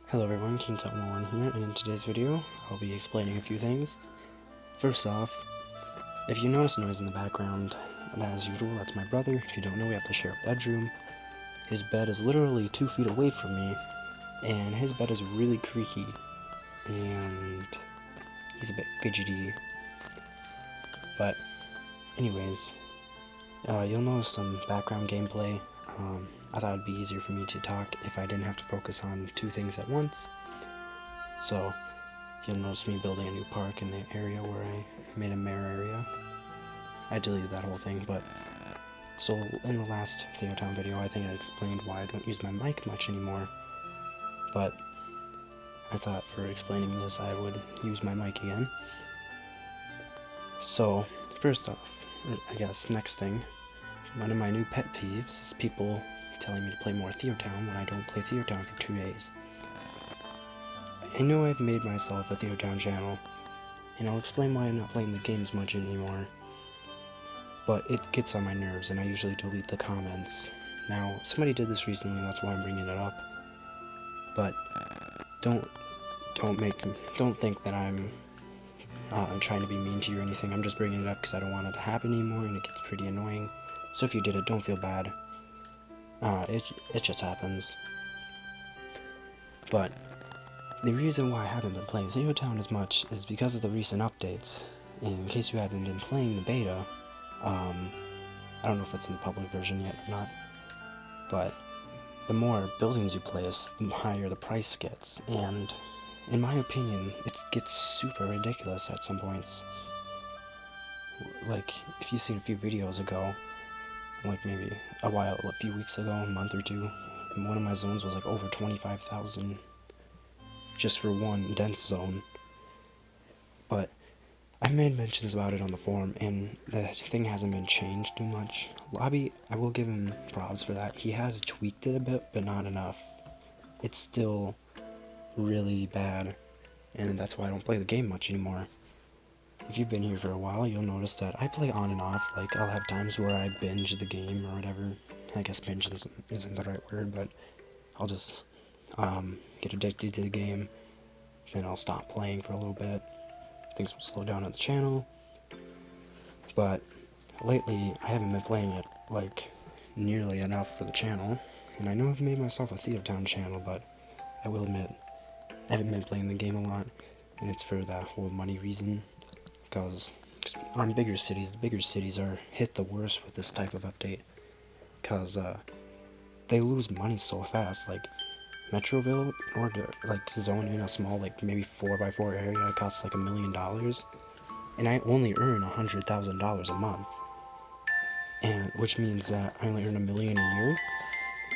Hello everyone, Kingtut here, and in today's video, I'll be explaining a few things. First off, if you notice noise in the background, as usual, that's my brother. If you don't know, we have to share a bedroom. His bed is literally 2 feet away from me, and his bed is really creaky, and he's a bit fidgety. But anyways, you'll notice some background gameplay. I thought it'd be easier for me to talk if I didn't have to focus on two things at once. So you'll notice me building a new park in the area where I made a mare area. I deleted that whole thing, but so in the last TheoTown video, I think I explained why I don't use my mic much anymore. But I thought for explaining this, I would use my mic again. So first off, I guess next thing, one of my new pet peeves is people telling me to play more TheoTown when I don't play TheoTown for 2 days. I know I've made myself a TheoTown channel, and I'll explain why I'm not playing the games much anymore, but it gets on my nerves and I usually delete the comments. Now, somebody did this recently, that's why I'm bringing it up, but don't think that I'm trying to be mean to you or anything. I'm just bringing it up because I don't want it to happen anymore, and it gets pretty annoying. So if you did it, don't feel bad. It just happens. But the reason why I haven't been playing TheoTown as much is because of the recent updates. In case you haven't been playing the beta, I don't know if it's in the public version yet or not, but the more buildings you place, the higher the price gets, and in my opinion, it gets super ridiculous at some points. Like, if you've seen a few videos ago, like maybe a few weeks ago, a month or two, one of my zones was like over 25,000 just for one dense zone. But I've made mentions about it on the forum, and the thing hasn't been changed too much. Lobby, I will give him props for that. He has tweaked it a bit, but not enough. It's still really bad, and that's why I don't play the game much anymore. If you've been here for a while, you'll notice that I play on and off. Like, I'll have times where I binge the game or whatever. I guess binge isn't the right word, but I'll just get addicted to the game, then I'll stop playing for a little bit. Things will slow down on the channel. But lately, I haven't been playing it like nearly enough for the channel, and I know I've made myself a TheoTown channel, but I will admit I haven't been playing the game a lot, and it's for that whole money reason. Because on bigger cities, the bigger cities are hit the worst with this type of update, because they lose money so fast. Like Metroville, in order to like zone in a small, like maybe 4x4 area, it costs like $1 million, and I only earn $100,000 a month, and which means that I only earn $1 million a year,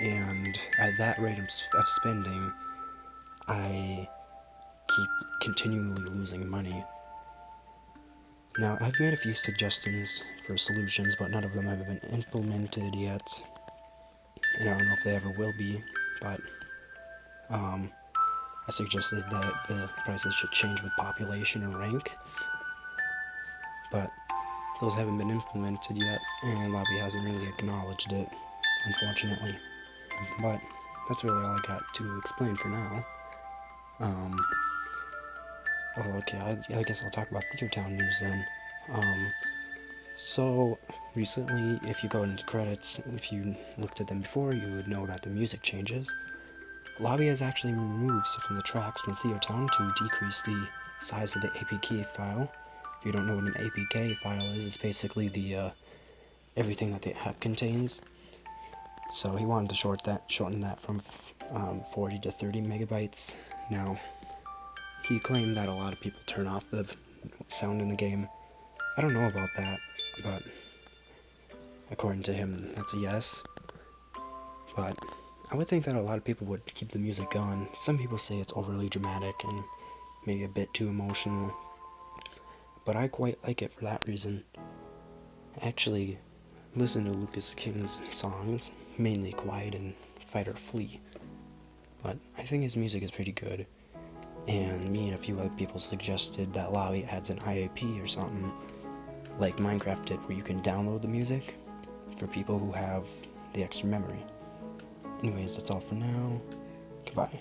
and at that rate of spending, I keep continually losing money. Now, I've made a few suggestions for solutions, but none of them have been implemented yet, and I don't know if they ever will be, but I suggested that the prices should change with population or rank, but those haven't been implemented yet, and Lobby hasn't really acknowledged it, unfortunately. But that's really all I got to explain for now. Oh, okay, I guess I'll talk about TheoTown news then. So, recently, if you go into credits, if you looked at them before, you would know that the music changes. Lobby has actually removed some of the tracks from TheoTown to decrease the size of the APK file. If you don't know what an APK file is, it's basically the, everything that the app contains. So he wanted to shorten that from 40 to 30 megabytes. Now, he claimed that a lot of people turn off the sound in the game. I don't know about that, but according to him, that's a yes. But I would think that a lot of people would keep the music on. Some people say it's overly dramatic and maybe a bit too emotional, but I quite like it for that reason. I actually listen to Lucas King's songs, mainly Quiet and Fight or Flee, but I think his music is pretty good. And me and a few other people suggested that Lobby adds an IAP or something, like Minecraft did, where you can download the music for people who have the extra memory. Anyways, that's all for now. Goodbye.